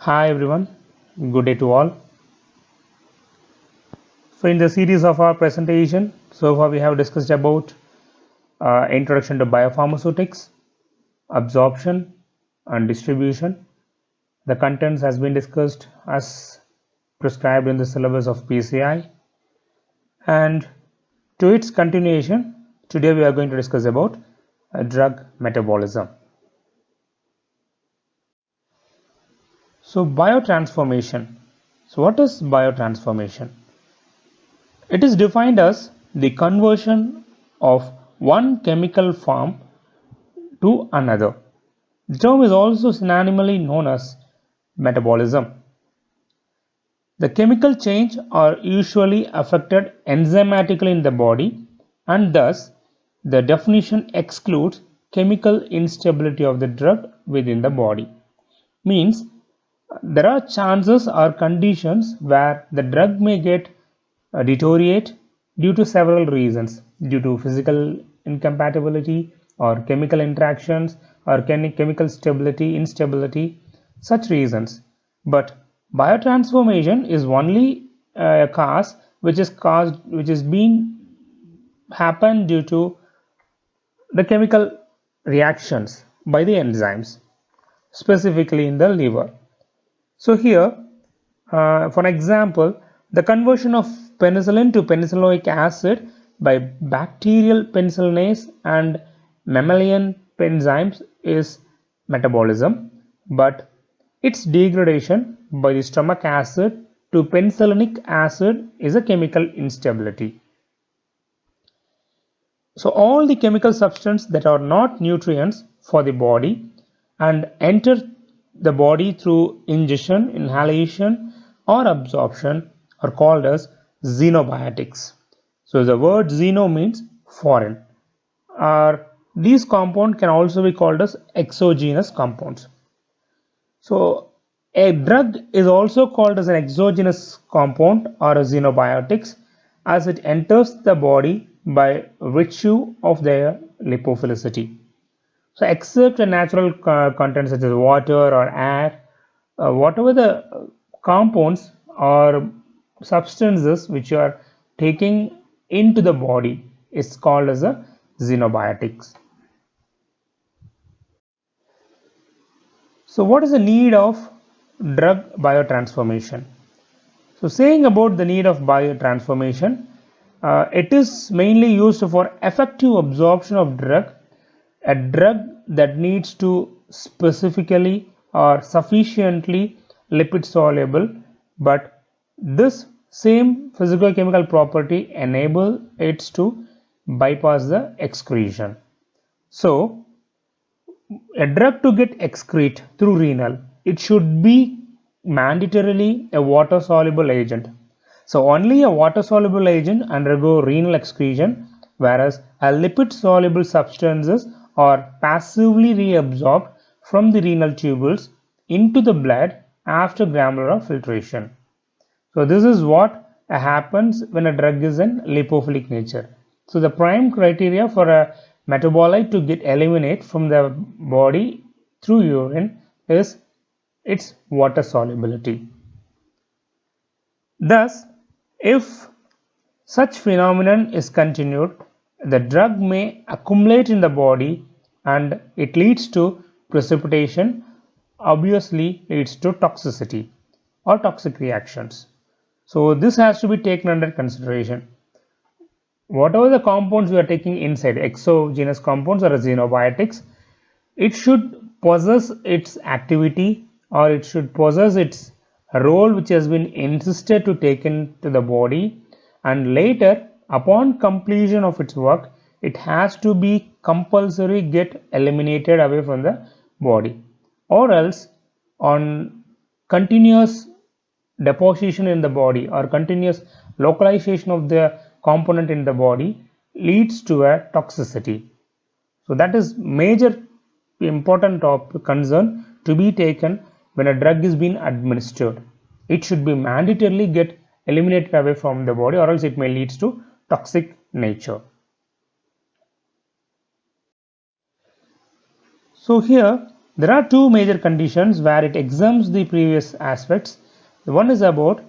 Hi everyone, good day to all. So in the series of our presentation, so far we have discussed about introduction to biopharmaceutics, absorption and distribution. The contents has been discussed as prescribed in the syllabus of PCI, and to its continuation, today we are going to discuss about drug metabolism. So biotransformation. So what is biotransformation? It is defined as the conversion of one chemical form to another. The term is also synonymally known as metabolism. The chemical change are usually affected enzymatically in the body, and thus the definition excludes chemical instability of the drug within the body. Means there are chances or conditions where the drug may get deteriorate due to several reasons, due to physical incompatibility or chemical interactions or chemical stability, instability, such reasons. But biotransformation is only a cause which is being happened due to the chemical reactions by the enzymes, specifically in the liver. So here, for example, the conversion of penicillin to penicilloic acid by bacterial penicillinase and mammalian enzymes is metabolism, but its degradation by the stomach acid to penicillinic acid is a chemical instability. So all the chemical substances that are not nutrients for the body and enter the body through ingestion, inhalation or absorption are called as xenobiotics. So the word xeno means foreign, or these compounds can also be called as exogenous compounds. So a drug is also called as an exogenous compound or a xenobiotics as it enters the body by virtue of their lipophilicity. So except a natural content such as water or air, whatever the compounds or substances which you are taking into the body is called as a xenobiotics. So what is the need of drug biotransformation? So saying about the need of biotransformation, it is mainly used for effective absorption of drug, a drug that needs to specifically or sufficiently lipid soluble, but this same physical chemical property enable it to bypass the excretion. So a drug to get excrete through renal, it should be mandatorily a water soluble agent. So only a water soluble agent undergo renal excretion, whereas a lipid soluble substances are passively reabsorbed from the renal tubules into the blood after granular filtration. So this is what happens when a drug is in lipophilic nature. So the prime criteria for a metabolite to get eliminated from the body through urine is its water solubility. Thus, if such phenomenon is continued, the drug may accumulate in the body and it leads to precipitation, obviously leads to toxicity or toxic reactions. So this has to be taken under consideration. Whatever the compounds we are taking inside, exogenous compounds or xenobiotics, it should possess its activity or it should possess its role which has been insisted to take into the body, and later upon completion of its work it has to be compulsory get eliminated away from the body, or else on continuous deposition in the body or continuous localization of the component in the body leads to a toxicity. So that is major important concern to be taken when a drug is being administered. It should be mandatorily get eliminated away from the body, or else it may lead to toxic nature. So here There are two major conditions where it exempts the previous aspects. The one is about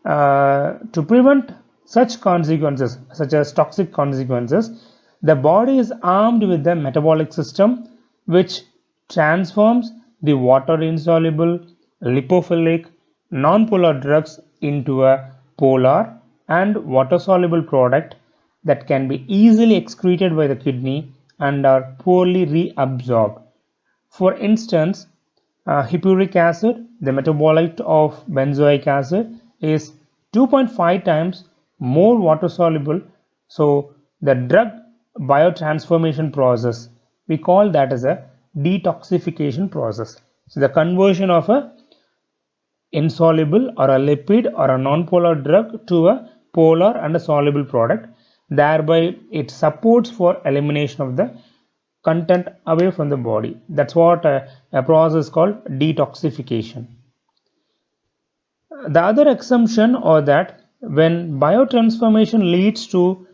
to prevent such consequences, such as toxic consequences. The body is armed with the metabolic system which transforms the water insoluble, lipophilic, non-polar drugs into a polar and water soluble product that can be easily excreted by the kidney and are poorly reabsorbed. For instance, hippuric acid, the metabolite of benzoic acid, is 2.5 times more water soluble. So the drug biotransformation process, we call that as a detoxification process. So the conversion of a insoluble or a lipid or a non-polar drug to a polar and a soluble product. Thereby it supports for elimination of the content away from the body. That's what a process called detoxification. The other assumption or that when biotransformation leads to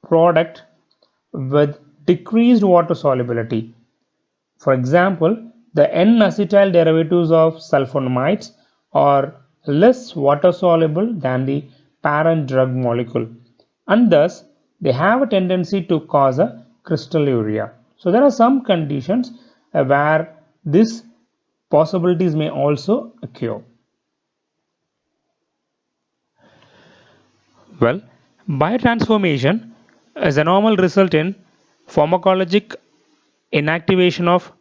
product with decreased water solubility, for example, the N-acetyl derivatives of sulfonamides are less water soluble than the parent drug molecule, and thus they have a tendency to cause a crystalluria. So there are some conditions where these possibilities may also occur. Well, biotransformation is a normal result in pharmacologic inactivation of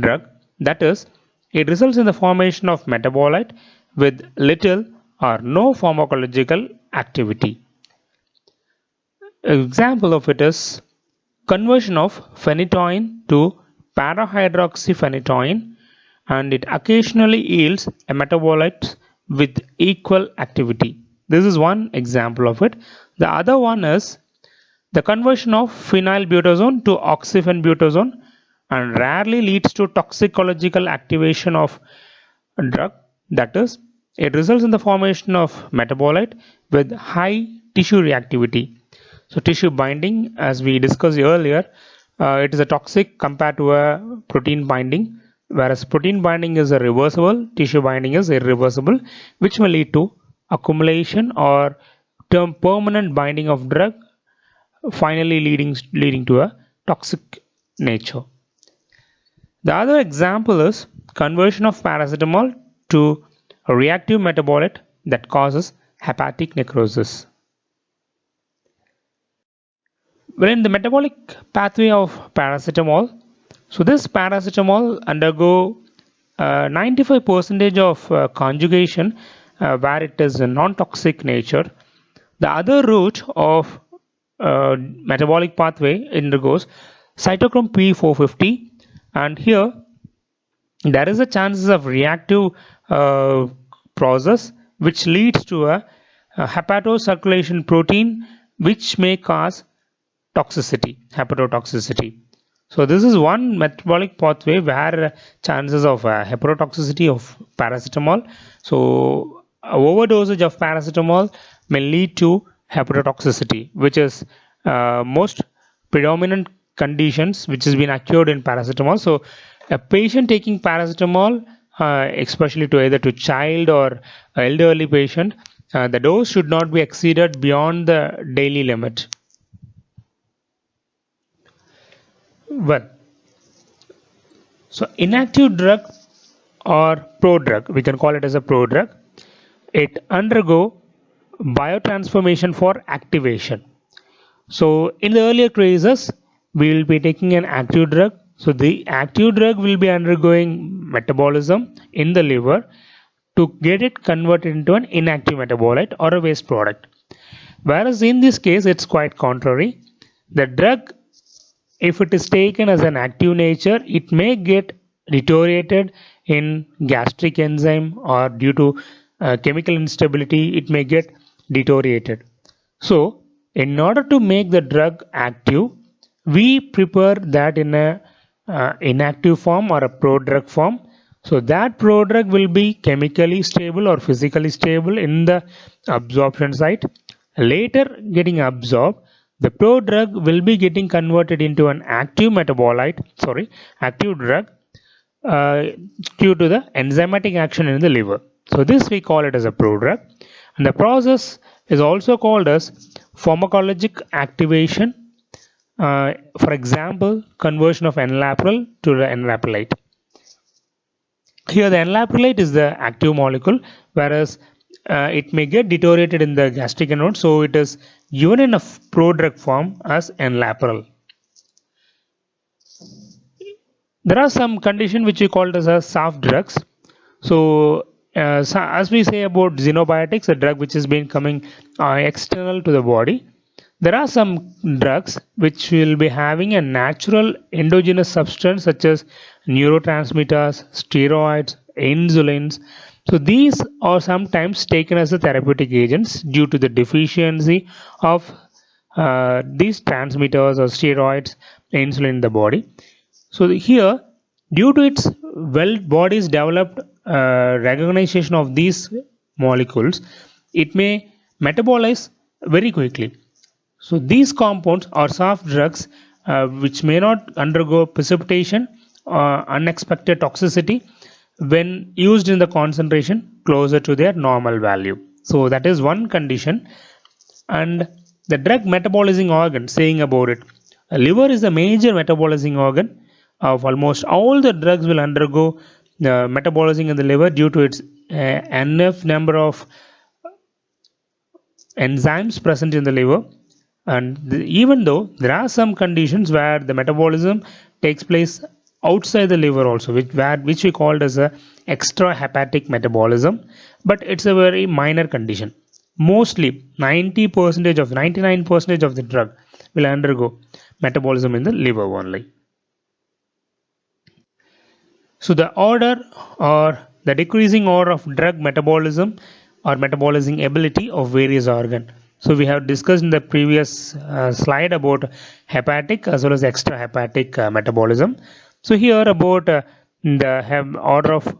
drug, that is, it results in the formation of metabolite with little or no pharmacological activity. An example of it is conversion of phenytoin to parahydroxyphenytoin, and it occasionally yields a metabolite with equal activity. This is one example of it. The other one is the conversion of phenylbutazone to oxyphenbutazone, and rarely leads to toxicological activation of drug, that is, it results in the formation of metabolite with high tissue reactivity. So tissue binding, as we discussed earlier, it is a toxic compared to a protein binding, whereas protein binding is a reversible, tissue binding is irreversible, which may lead to accumulation or permanent binding of drug, finally leading to a toxic nature. The other example is conversion of paracetamol to a reactive metabolite that causes hepatic necrosis. Well, in the metabolic pathway of paracetamol, so this paracetamol undergo 95% of conjugation where it is a non-toxic nature. The other route of metabolic pathway undergoes cytochrome P450, and here there is a chances of reactive process which leads to a hepatocirculation protein which may cause toxicity, hepatotoxicity. So this is one metabolic pathway where chances of hepatotoxicity of paracetamol. So overdosage of paracetamol may lead to hepatotoxicity, which is most predominant conditions which has been occurred in paracetamol. So a patient taking paracetamol, especially to either to child or elderly patient, the dose should not be exceeded beyond the daily limit. Well, so inactive drug or prodrug, we can call it as a prodrug, it undergo biotransformation for activation. So in the earlier cases, we will be taking an active drug. So the active drug will be undergoing metabolism in the liver to get it converted into an inactive metabolite or a waste product. Whereas in this case, it's quite contrary. The drug, if it is taken as an active nature, it may get deteriorated in gastric enzyme, or due to chemical instability, it may get deteriorated. So in order to make the drug active, we prepare that in a inactive form or a prodrug form. So that prodrug will be chemically stable or physically stable in the absorption site. Later getting absorbed, the prodrug will be getting converted into an active metabolite, active drug, uh, due to the enzymatic action in the liver. So this we call it as a prodrug, and the process is also called as pharmacologic activation. For example, conversion of enalapril to the enalaprillate. Here the enalaprillate is the active molecule, whereas it may get deteriorated in the gastric node, so it is given in a prodrug form as enalapril. There are some conditions which we call as soft drugs. So as we say about xenobiotics, a drug which is been coming external to the body, there are some drugs which will be having a natural endogenous substance such as neurotransmitters, steroids, insulins. So these are sometimes taken as a therapeutic agents due to the deficiency of these transmitters or steroids, insulin in the body. So here, due to its body's developed recognition of these molecules, it may metabolize very quickly. So these compounds are soft drugs which may not undergo precipitation or unexpected toxicity when used in the concentration closer to their normal value. So that is one condition. And the drug metabolizing organ, saying about it, liver is a major metabolizing organ of almost all the drugs will undergo metabolizing in the liver due to its enough number of enzymes present in the liver. And even though there are some conditions where the metabolism takes place outside the liver also, which we called as a extrahepatic metabolism, but it's a very minor condition. Mostly 99% of the drug will undergo metabolism in the liver only. So the order or the decreasing order of drug metabolism or metabolizing ability of various organ. So we have discussed in the previous slide about hepatic as well as extrahepatic metabolism. So here about the order of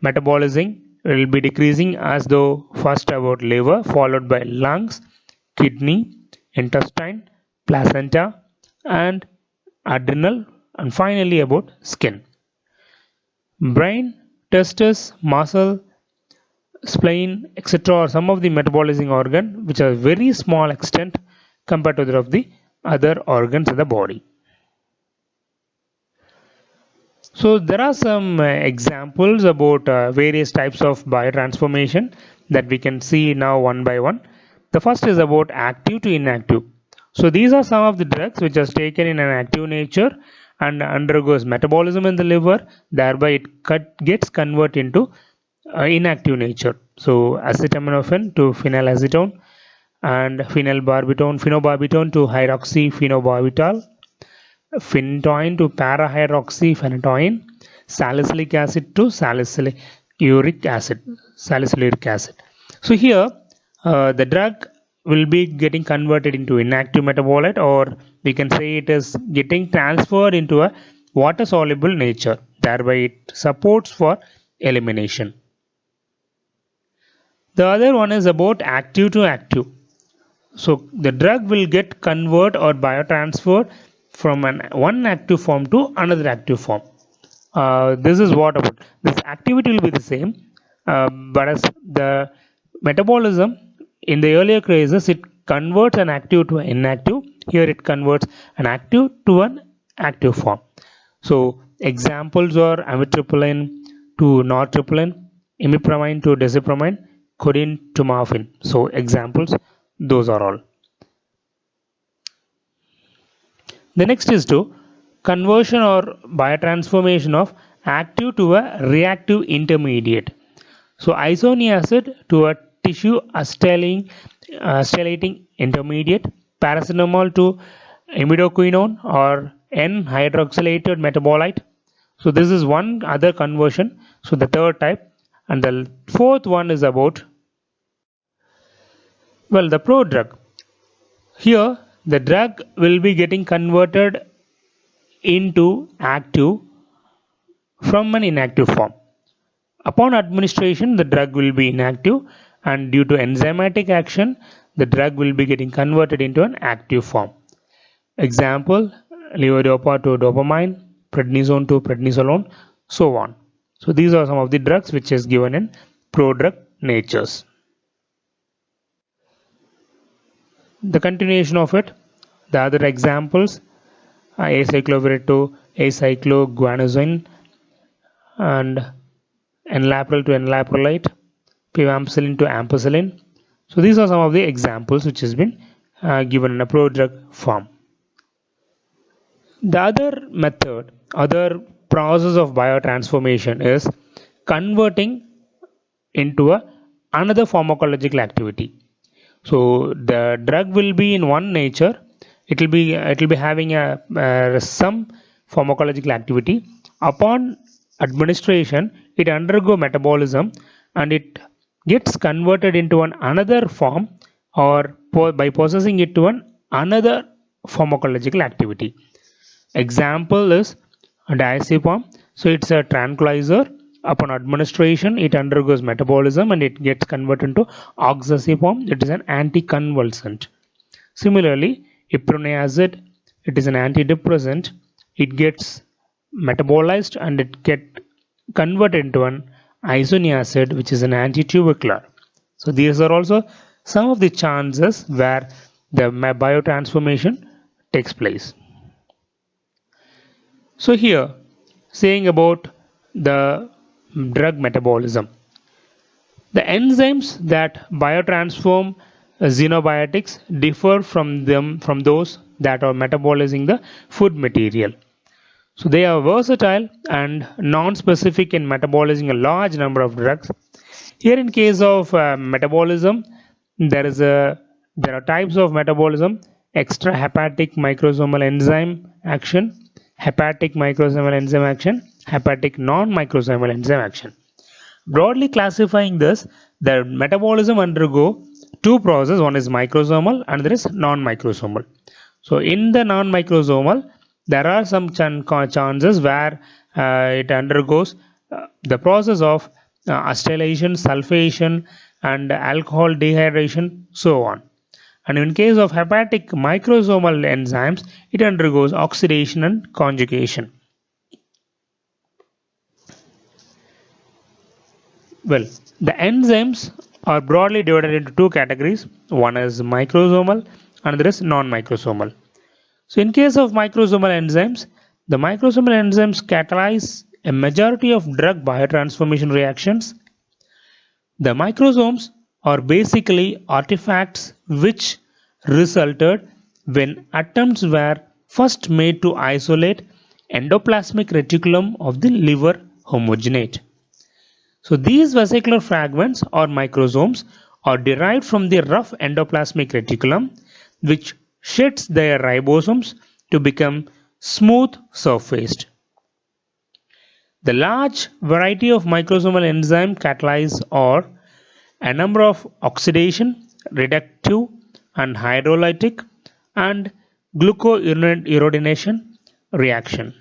metabolizing will be decreasing as though first about liver, followed by lungs, kidney, intestine, placenta, and adrenal, and finally about skin. Brain, testes, muscle, spleen, etc. are some of the metabolizing organ which are very small extent compared to that of the other organs in the body. So there are some examples about various types of biotransformation that we can see now one by one. The first is about active to inactive. So these are some of the drugs which are taken in an active nature and undergoes metabolism in the liver, thereby it gets converted into inactive nature. So acetaminophen to phenylacetone and phenobarbital to hydroxyphenobarbital, phenytoin to para-hydroxyphenytoin, salicylic acid to salicylic acid. So here the drug will be getting converted into inactive metabolite, or we can say it is getting transferred into a water soluble nature, thereby it supports for elimination. The other one is about active to active. So the drug will get converted or biotransferred from one active form to another active form. This is what about this activity will be the same, but as the metabolism in the earlier cases it converts an active to an inactive. Here it converts an active to an active form. So examples are amitriptyline to nortriptyline, imipramine to desipramine, codeine to morphine. So examples, those are all. The next is to conversion or biotransformation of active to a reactive intermediate. So isoniazid to a tissue acetylating intermediate, paracetamol to imidoquinone or N-hydroxylated metabolite. So this is one other conversion. So the third type. And the fourth one is about, well, the prodrug. Here the drug will be getting converted into active from an inactive form. Upon administration, the drug will be inactive, and due to enzymatic action, the drug will be getting converted into an active form. Example, levodopa to dopamine, prednisone to prednisolone. so on. So these are some of the drugs which is given in prodrug natures. The continuation of it, the other examples, acyclovir, acycloguanosine, and enalapril to enalaprolite, pyvampicillin to ampicillin. So these are some of the examples which has been given in a prodrug form. The other method, other process of biotransformation is converting into another pharmacological activity. So the drug will be in one nature, it will be having some pharmacological activity. Upon administration, it undergo metabolism and it gets converted into another form, or by possessing it to another pharmacological activity. Example is diazepam. So it's a tranquilizer. Upon administration, it undergoes metabolism and it gets converted into oxazepam. It is an anticonvulsant. Similarly, iproniazid, it is an antidepressant. It gets metabolized and it gets converted into an isoniazid, which is an antitubercular. So these are also some of the chances where the biotransformation takes place. So here, saying about the drug metabolism, the enzymes that biotransform xenobiotics differ from those that are metabolizing the food material. So they are versatile and non-specific in metabolizing a large number of drugs. Here, in case of metabolism, there are types of metabolism: extrahepatic microsomal enzyme action, hepatic microsomal enzyme action, hepatic non-microsomal enzyme action. Broadly classifying this, the metabolism undergo two processes. One is microsomal and there is non-microsomal. So in the non-microsomal, there are some chances where it undergoes the process of acetylation, sulfation, and alcohol dehydration, so on. And in case of hepatic microsomal enzymes, it undergoes oxidation and conjugation. Well, the enzymes are broadly divided into two categories. One is microsomal, another is non-microsomal. So in case of microsomal enzymes, the microsomal enzymes catalyze a majority of drug biotransformation reactions. The microsomes are basically artifacts which resulted when attempts were first made to isolate endoplasmic reticulum of the liver homogenate. So these vesicular fragments or microsomes are derived from the rough endoplasmic reticulum, which sheds their ribosomes to become smooth surfaced. The large variety of microsomal enzyme catalyze are a number of oxidation, reductive and hydrolytic and glucuronidation reaction.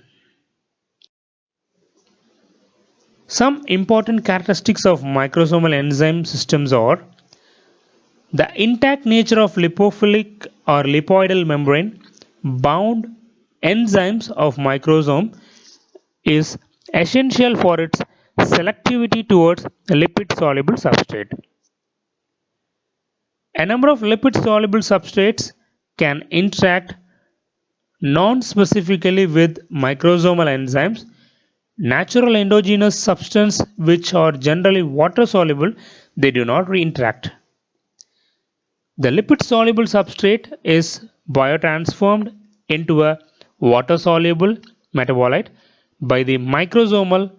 Some important characteristics of microsomal enzyme systems are the intact nature of lipophilic or lipoidal membrane bound enzymes of microsome is essential for its selectivity towards lipid soluble substrate. A number of lipid soluble substrates can interact non-specifically with microsomal enzymes. Natural endogenous substances which are generally water soluble, they do not interact. The lipid soluble substrate is biotransformed into a water soluble metabolite by the microsomal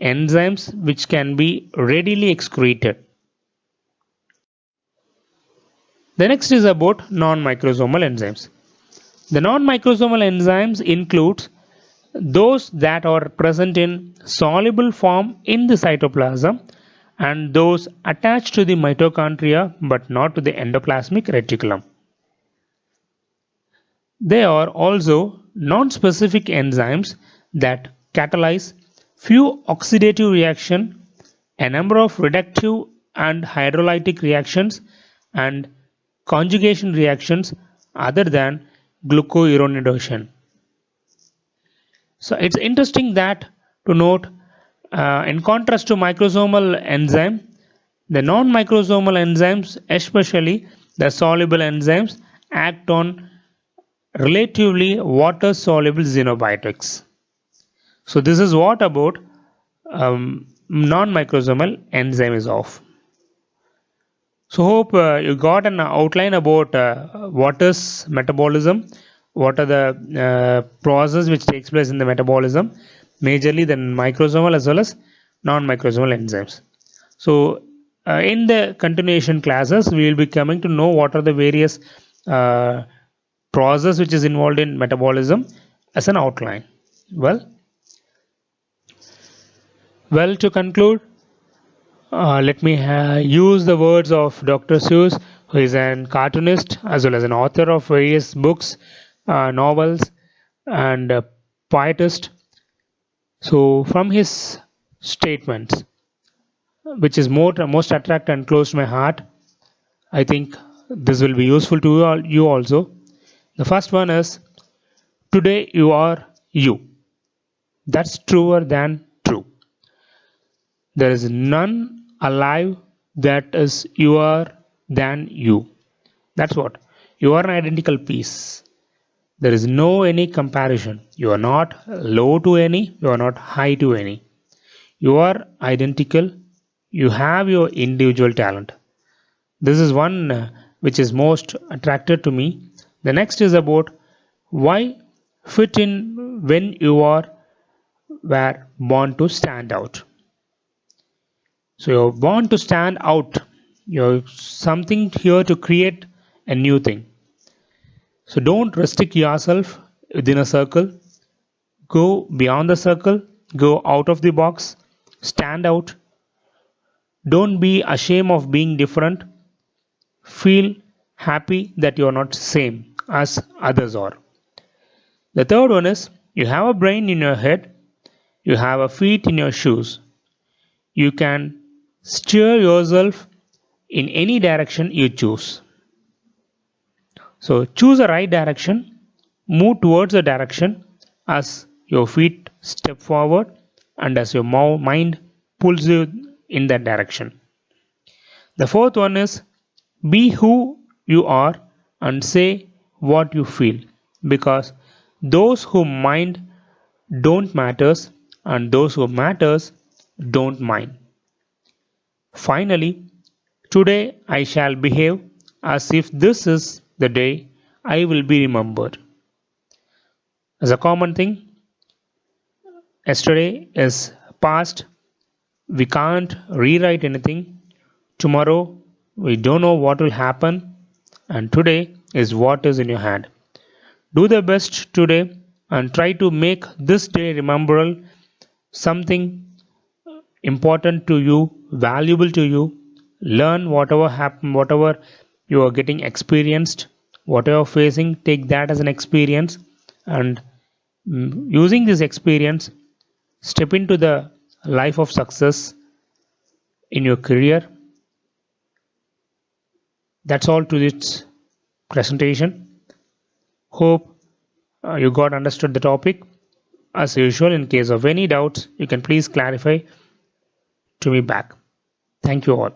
enzymes which can be readily excreted. The next is about non-microsomal enzymes. The non-microsomal enzymes include those that are present in soluble form in the cytoplasm and those attached to the mitochondria but not to the endoplasmic reticulum. They are also non-specific enzymes that catalyze few oxidative reactions, a number of reductive and hydrolytic reactions and conjugation reactions other than glucuronidation. So it's interesting that to note In contrast to microsomal enzyme, the non-microsomal enzymes, especially the soluble enzymes, act on relatively water-soluble xenobiotics. So this is what about non-microsomal enzyme is of. So hope you got an outline about what is metabolism, what are the process which takes place in the metabolism, majorly the microsomal as well as non-microsomal enzymes. So in the continuation classes, we will be coming to know what are the various process which is involved in metabolism as an outline. Well, to conclude, let me use the words of Dr. Seuss, who is an cartoonist as well as an author of various books, novels, and poetist. So, from his statements, which is most attractive and close to my heart, I think this will be useful to you also. The first one is, today you are you. That's truer than true. There is none alive that is youer than you. That's what. You are an identical piece. There is no any comparison. You are not low to any, you are not high to any. You are identical. You have your individual talent. This is one which is most attracted to me. The next is about why fit in when you were born to stand out. So you're born to stand out. You're something here to create a new thing. So don't restrict yourself within a circle. Go beyond the circle. Go out of the box. Stand out. Don't be ashamed of being different. Feel happy that you're not same as others are. The third one is, you have a brain in your head. You have a feet in your shoes. You can steer yourself in any direction you choose. So choose the right direction, move towards the direction as your feet step forward and as your mind pulls you in that direction. The fourth one is, be who you are and say what you feel, because those who mind don't matters and those who matters don't mind. Finally, today I shall behave as if this is the day I will be remembered. As a common thing, yesterday is past. We can't rewrite anything. Tomorrow, we don't know what will happen. And today is what is in your hand. Do the best today and try to make this day memorable, something important to you, valuable to you. Learn whatever happened, whatever you are getting experienced, whatever facing, take that as an experience, and using this experience, step into the life of success in your career. That's all to this presentation. Hope you got understood the topic. As usual, in case of any doubts, you can please clarify to me back. Thank you all.